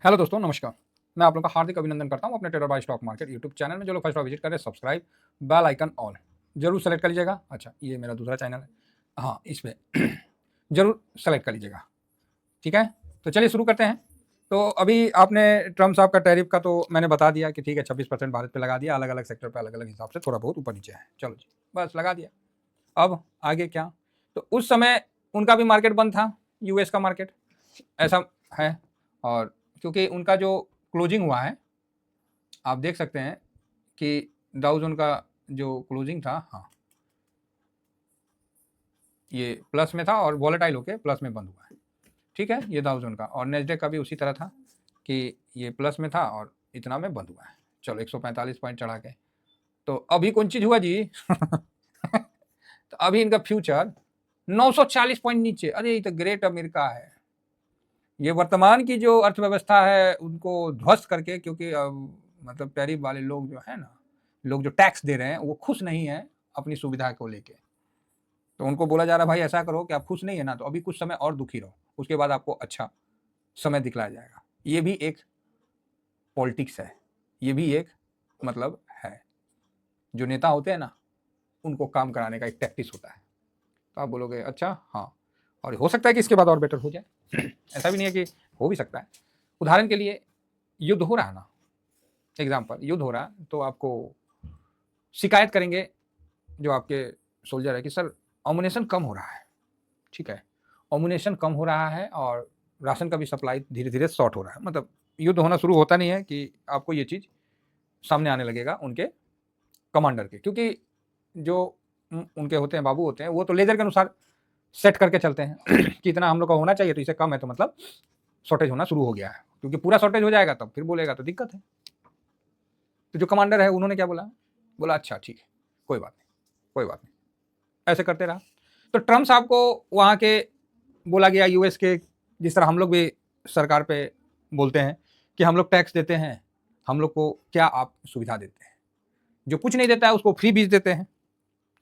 Hello दोस्तों, नमस्कार। मैं आप लोगों का हार्दिक अभिनंदन करता हूं अपने trader by stock market YouTube channel में। जो लोग फर्स्ट बार विजिट करें, सब्सक्राइब, बेल आइकन ऑल जरूर सेलेक्ट कर लीजिएगा। अच्छा, ये मेरा दूसरा चैनल है, हाँ, इस पे जरूर सेलेक्ट कर लीजिएगा। ठीक है, तो चलिए शुरू करते हैं। तो अभी आपने ट्रम्प साहब का टैरिफ का तो मैंने बता दिया कि ठीक है, 26% भारत पे लगा दिया, अलग अलग सेक्टर पे अलग अलग हिसाब से थोड़ा बहुत ऊपर नीचे है। चलो जी, बस लगा दिया। अब आगे क्या? तो उस समय उनका भी मार्केट बंद था, यूएस का मार्केट, ऐसा है। और क्योंकि उनका जो क्लोजिंग हुआ है, आप देख सकते हैं कि डाउ जोन का जो क्लोजिंग था, हाँ, ये प्लस में था और वॉलेटाइल होके प्लस में बंद हुआ है। ठीक है, ये डाउ जोन का, और नेस्डेक का भी उसी तरह था कि ये प्लस में था और इतना में बंद हुआ है। चलो 145 पॉइंट चढ़ा के। तो अभी कौन चीज हुआ जी? तो अभी इनका फ्यूचर 940 पॉइंट नीचे। अरे ये तो ग्रेट अमेरिका है। ये वर्तमान की जो अर्थव्यवस्था है उनको ध्वस्त करके, क्योंकि मतलब टैरिफ वाले लोग जो है ना, लोग जो टैक्स दे रहे हैं वो खुश नहीं है अपनी सुविधा को लेके। तो उनको बोला जा रहा है भाई ऐसा करो कि आप खुश नहीं है ना, तो अभी कुछ समय और दुखी रहो, उसके बाद आपको अच्छा समय दिखलाया जाएगा। ये भी एक पॉलिटिक्स है, ये भी एक मतलब है। जो नेता होते हैं ना, उनको काम कराने का एक टैक्टिस होता है। तो आप बोलोगे अच्छा, हाँ, और हो सकता है कि इसके बाद और बेटर हो जाए। ऐसा भी नहीं है कि हो भी सकता है। उदाहरण के लिए युद्ध हो रहा है ना, एग्जाम्पल युद्ध हो रहा है, तो आपको शिकायत करेंगे जो आपके सोल्जर है कि सर अम्यूनेशन कम हो रहा है। ठीक है, अम्यूनेशन कम हो रहा है और राशन का भी सप्लाई धीरे धीरे शॉर्ट हो रहा है। मतलब युद्ध होना शुरू होता नहीं है कि आपको ये चीज़ सामने आने लगेगा उनके कमांडर के, क्योंकि जो उनके होते हैं, बाबू होते हैं, वो तो लेजर के अनुसार सेट करके चलते हैं कि इतना हम लोग का होना चाहिए, तो इसे कम है तो मतलब शॉर्टेज होना शुरू हो गया है। क्योंकि पूरा शॉर्टेज हो जाएगा तब फिर बोलेगा तो दिक्कत है। तो जो कमांडर है उन्होंने क्या बोला? बोला अच्छा ठीक है, कोई बात नहीं, कोई बात नहीं, ऐसे करते रहा। तो ट्रम्प साहब को वहाँ के बोला गया, यूएस के, जिस तरह हम लोग भी सरकार पे बोलते हैं कि हम लोग टैक्स देते हैं, हम लोग को क्या आप सुविधा देते हैं? जो कुछ नहीं देता है उसको फ्री बीज देते हैं,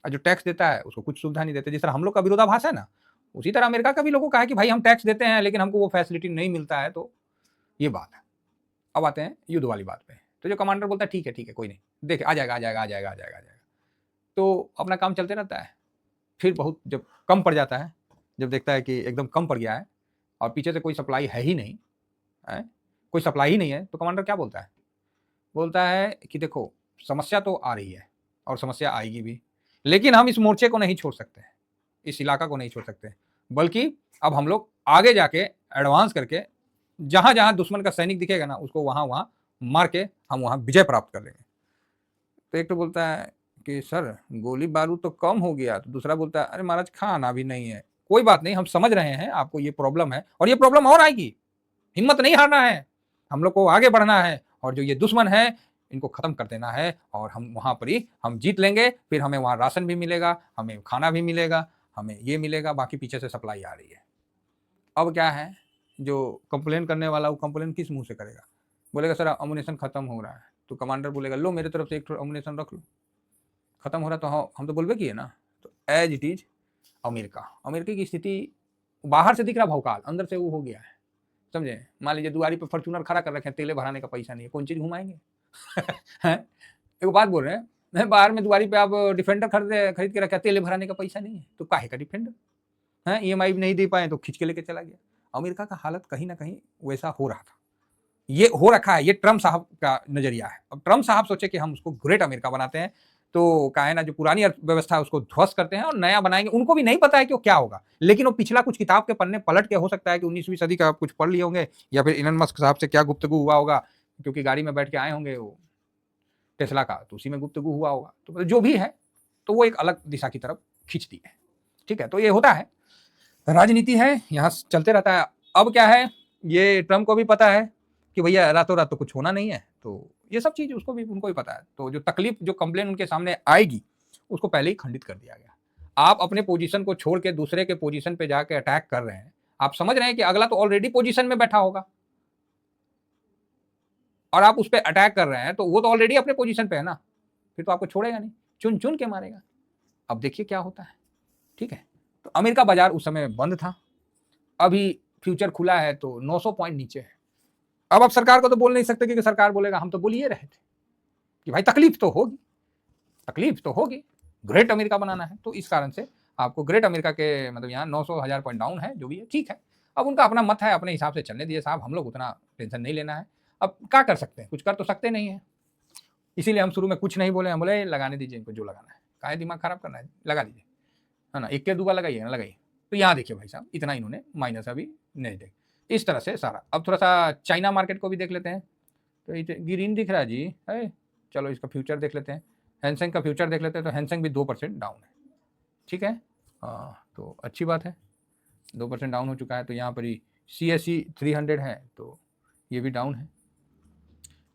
और जो टैक्स देता है उसको कुछ सुविधा नहीं देते। जिस तरह हम लोग का विरोधाभास है ना, उसी तरह अमेरिका का भी लोगों का है कि भाई हम टैक्स देते हैं लेकिन हमको वो फैसिलिटी नहीं मिलता है। तो ये बात है। अब आते हैं युद्ध वाली बात पे। तो जो कमांडर बोलता है ठीक है कोई नहीं, देख आ जाएगा आ जाएगा आ जाएगा आ जाएगा आ जाएगा, तो अपना काम चलते रहता है। फिर बहुत जब कम पड़ जाता है, जब देखता है कि एकदम कम पड़ गया है और पीछे से कोई सप्लाई है ही नहीं, है, कोई सप्लाई ही नहीं है, तो कमांडर क्या बोलता है? बोलता है कि देखो, समस्या तो आ रही है और समस्या आएगी भी, लेकिन हम इस मोर्चे को नहीं छोड़ सकते, इस इलाका को नहीं छोड़ सकते, बल्कि अब हम लोग आगे जाके एडवांस करके जहां जहां दुश्मन का सैनिक दिखेगा ना, उसको वहां वहां मार के हम वहां विजय प्राप्त कर लेंगे। तो एक तो बोलता है कि सर गोली बारूद तो कम हो गया, तो दूसरा बोलता है अरे महाराज खाना भी नहीं है। कोई बात नहीं, हम समझ रहे हैं आपको ये प्रॉब्लम है और ये प्रॉब्लम और आएगी, हिम्मत नहीं हारना है, हम लोग को आगे बढ़ना है और जो ये दुश्मन है इनको खत्म कर देना है, और हम वहां पर ही हम जीत लेंगे। फिर हमें वहां राशन भी मिलेगा, हमें खाना भी मिलेगा, हमें ये मिलेगा, बाकी पीछे से सप्लाई आ रही है। अब क्या है, जो कंप्लेन करने वाला वो कंप्लेन किस मुंह से करेगा? बोलेगा सर अम्यूनेशन खत्म हो रहा है, तो कमांडर बोलेगा लो मेरे तरफ से एक अम्यूनेशन रख लो, खत्म हो रहा, तो हम तो बोलबे किए ना। तो as it is America, America की स्थिति बाहर से दिख रहा भौकाल, अंदर से वो हो गया है। समझे? मान लीजिए दुआरी पे फॉर्च्यूनर खड़ा कर रखे हैं, तेले भराने का पैसा नहीं है, कौन चीज घुमाएंगे? हैं? एक बात बोल रहे हैं, मैं बाहर में दुआरी पे आप डिफेंडर खरीद के रखे, तेले भराने का पैसा नहीं है, तो काहे का डिफेंडर है? ईएमआई नहीं दे पाए तो खींच के लेके चला गया। अमेरिका का हालत कहीं ना कहीं वैसा हो रहा था, ये हो रखा है। ये ट्रम्प साहब का नजरिया है। अब ट्रम्प साहब सोचे कि हम उसको ग्रेट अमेरिका बनाते हैं, तो का है ना, जो पुरानी अर्थव्यवस्था है उसको ध्वस्त करते हैं और नया बनाएंगे। उनको भी नहीं पता है कि वो क्या होगा, लेकिन वो पिछला कुछ किताब के पन्ने पलट के, हो सकता है कि 19वीं सदी का आप कुछ पढ़ लिए होंगे, या फिर इलन मस्क साहब से क्या गुफ्तगू हुआ होगा, क्योंकि गाड़ी में बैठ के आए होंगे वो टेस्ला का, तो उसी में गुफ्तगू हुआ होगा। तो जो भी है, तो वो एक अलग दिशा की तरफ खींचती है। ठीक है, तो ये होता है, राजनीति है, यहाँ चलते रहता है। अब क्या है, ये ट्रम्प को भी पता है कि भैया रातों रात तो कुछ होना नहीं है, तो ये सब चीज उसको भी, उनको भी पता है। तो जो तकलीफ, जो कंप्लेन उनके सामने आएगी, उसको पहले ही खंडित कर दिया गया। आप अपने पोजीशन को छोड़ के दूसरे के पोजीशन पे जाके अटैक कर रहे हैं, आप समझ रहे हैं कि अगला तो ऑलरेडी पोजीशन में बैठा होगा और आप उस पर अटैक कर रहे हैं, तो वो तो ऑलरेडी अपने पोजीशन पे है ना, फिर तो आपको छोड़ेगा नहीं, चुन चुन के मारेगा। अब देखिए क्या होता है। ठीक है, तो अमेरिका बाजार उस समय बंद था, अभी फ्यूचर खुला है तो 900 पॉइंट नीचे है। अब आप सरकार को तो बोल नहीं सकते, क्योंकि सरकार बोलेगा हम तो बोल ही रहे थे कि भाई तकलीफ तो होगी, ग्रेट अमेरिका बनाना है। तो इस कारण से आपको ग्रेट अमेरिका के मतलब यहाँ 900,000 पॉइंट डाउन है, जो भी है ठीक है। अब उनका अपना मत है, अपने हिसाब से चलने दिए साहब, हम लोग उतना टेंशन नहीं लेना है। अब क्या कर सकते हैं, कुछ कर तो सकते नहीं है, इसीलिए हम शुरू में कुछ नहीं बोले, हम बोले लगाने दीजिए इनको जो लगाना है, काहे दिमाग खराब करना है, लगा दीजिए, है ना, 1 के 2 का लगाइए ना, लगाइए। तो यहाँ देखिए भाई साहब, इतना इन्होंने माइनस अभी नेस्डेक, इस तरह से सारा। अब थोड़ा सा चाइना मार्केट को भी देख लेते हैं, तो ग्रीन दिख रहा है जी है। चलो इसका फ्यूचर देख लेते हैं, हैंसेंग का फ्यूचर देख लेते हैं, तो हैंसेंग भी 2% डाउन है, ठीक है। तो अच्छी बात है, 2% डाउन हो चुका है। तो यहाँ पर ही CSE 300 है, तो ये भी डाउन है,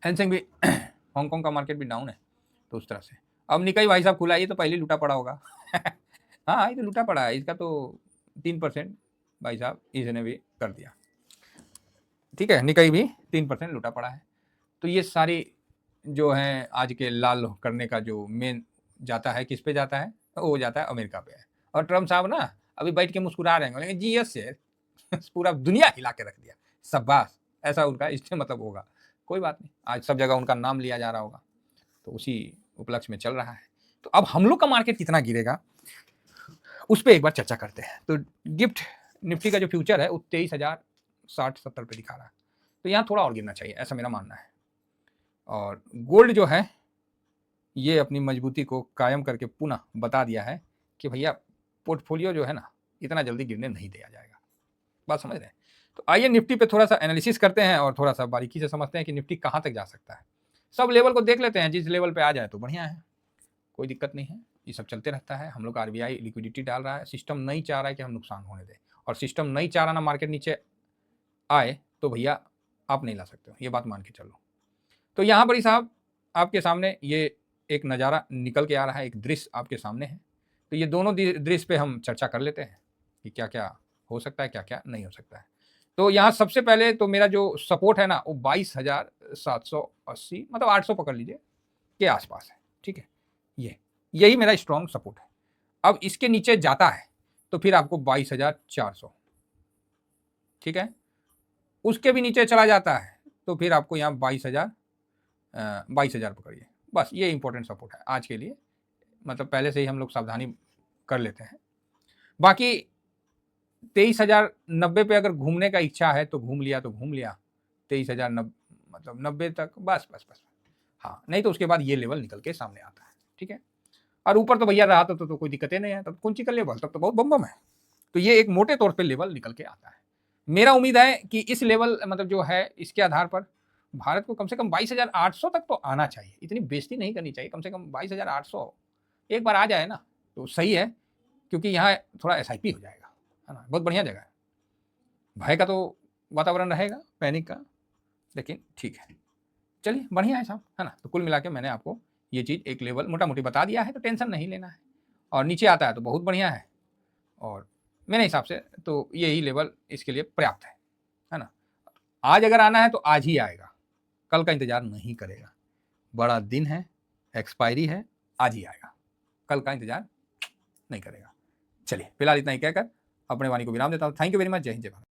हैंसेंग भी हांगकांग का मार्केट भी डाउन है, तो उस तरह से। अब निकाई भाई साहब खुला, ये तो पहले लूटा पड़ा होगा हाँ ये तो लूटा पड़ा है, इसका तो 3% भाई साहब इसने भी कर दिया, ठीक है, निकाई भी 3% लूटा पड़ा है। तो ये सारी जो है आज के लाल करने का जो मेन जाता है, किस पे जाता है, वो जाता है अमेरिका पे। और ट्रम्प साहब ना अभी बैठ के मुस्कुरा रहे हैं, बोलेंगे जी यस सर पूरा दुनिया हिला के रख दिया, शाबाश, ऐसा उनका इससे मतलब होगा। कोई बात नहीं, आज सब जगह उनका नाम लिया जा रहा होगा, तो उसी उपलक्ष्य में चल रहा है। तो अब हम लोग का मार्केट कितना गिरेगा उस पर एक बार चर्चा करते हैं। तो गिफ्ट निफ्टी का जो फ्यूचर है वो 23,060-70 पे दिखा रहा है, तो यहाँ थोड़ा और गिरना चाहिए, ऐसा मेरा मानना है। और गोल्ड जो है ये अपनी मजबूती को कायम करके पुनः बता दिया है कि भैया पोर्टफोलियो जो है ना इतना जल्दी गिरने नहीं दिया जाएगा, बात समझ रहे हैं। तो आइए निफ्टी पे थोड़ा सा एनालिसिस करते हैं और थोड़ा सा बारीकी से समझते हैं कि निफ्टी कहाँ तक जा सकता है। सब लेवल को देख लेते हैं, जिस लेवल पे आ जाए तो बढ़िया है, कोई दिक्कत नहीं है, ये सब चलते रहता है। हम लोग का RBI लिक्विडिटी डाल रहा है, सिस्टम नहीं चाह रहा है कि हम नुकसान होने दें, और सिस्टम नहीं चाह रहा ना मार्केट नीचे आए, तो भैया आप नहीं ला सकते हो, ये बात मान के चलो। तो यहाँ पर ही साहब आपके सामने ये एक नज़ारा निकल के आ रहा है, एक दृश्य आपके सामने है। तो ये दोनों दृश्य पे हम चर्चा कर लेते हैं कि क्या क्या हो सकता है, क्या क्या नहीं हो सकता है। तो यहाँ सबसे पहले तो मेरा जो सपोर्ट है ना वो 22,780 मतलब 800 पकड़ लीजिए के आसपास है, ठीक है, यही मेरा स्ट्रॉन्ग सपोर्ट है। अब इसके नीचे जाता है तो फिर आपको 22,400, ठीक है, उसके भी नीचे चला जाता है तो फिर आपको यहाँ 22,000 पकड़िए, बस ये इंपॉर्टेंट सपोर्ट है आज के लिए, मतलब पहले से ही हम लोग सावधानी कर लेते हैं। बाकी 23,090 पे अगर घूमने का इच्छा है तो घूम लिया, 23,090 मतलब 90 तक, बस बस बस, हाँ, नहीं तो उसके बाद ये लेवल निकल के सामने आता है, ठीक है। और ऊपर तो भैया रहा तो कोई दिक्कत ही नहीं है, तब कौन सी का लेवल, तब तो बहुत बम है। तो ये एक मोटे तौर पे लेवल निकल के आता है। मेरा उम्मीद है कि इस लेवल मतलब जो है इसके आधार पर भारत को कम से कम 22,800 तक तो आना चाहिए, इतनी बेइज्जती नहीं करनी चाहिए, कम से कम 22,800 एक बार आ जाए ना तो सही है, क्योंकि यहाँ थोड़ा SIP हो जाएगा, है ना, बहुत बढ़िया जगह है, भय का तो वातावरण रहेगा, पैनिक का, लेकिन ठीक है, चलिए बढ़िया है साहब, है ना। तो कुल मिला के मैंने आपको ये चीज़ एक लेवल मोटा मोटी बता दिया है, तो टेंशन नहीं लेना है, और नीचे आता है तो बहुत बढ़िया है, और मेरे हिसाब से तो यही लेवल इसके लिए पर्याप्त है ना। आज अगर आना है तो आज ही आएगा, कल का इंतजार नहीं करेगा, बड़ा दिन है, एक्सपायरी है, आज ही आएगा, कल का इंतजार नहीं करेगा। चलिए फिलहाल इतना ही कहकर अपने वाणी को विराम देता हूँ। थैंक यू वेरी मच, जय हिंद जय भारत।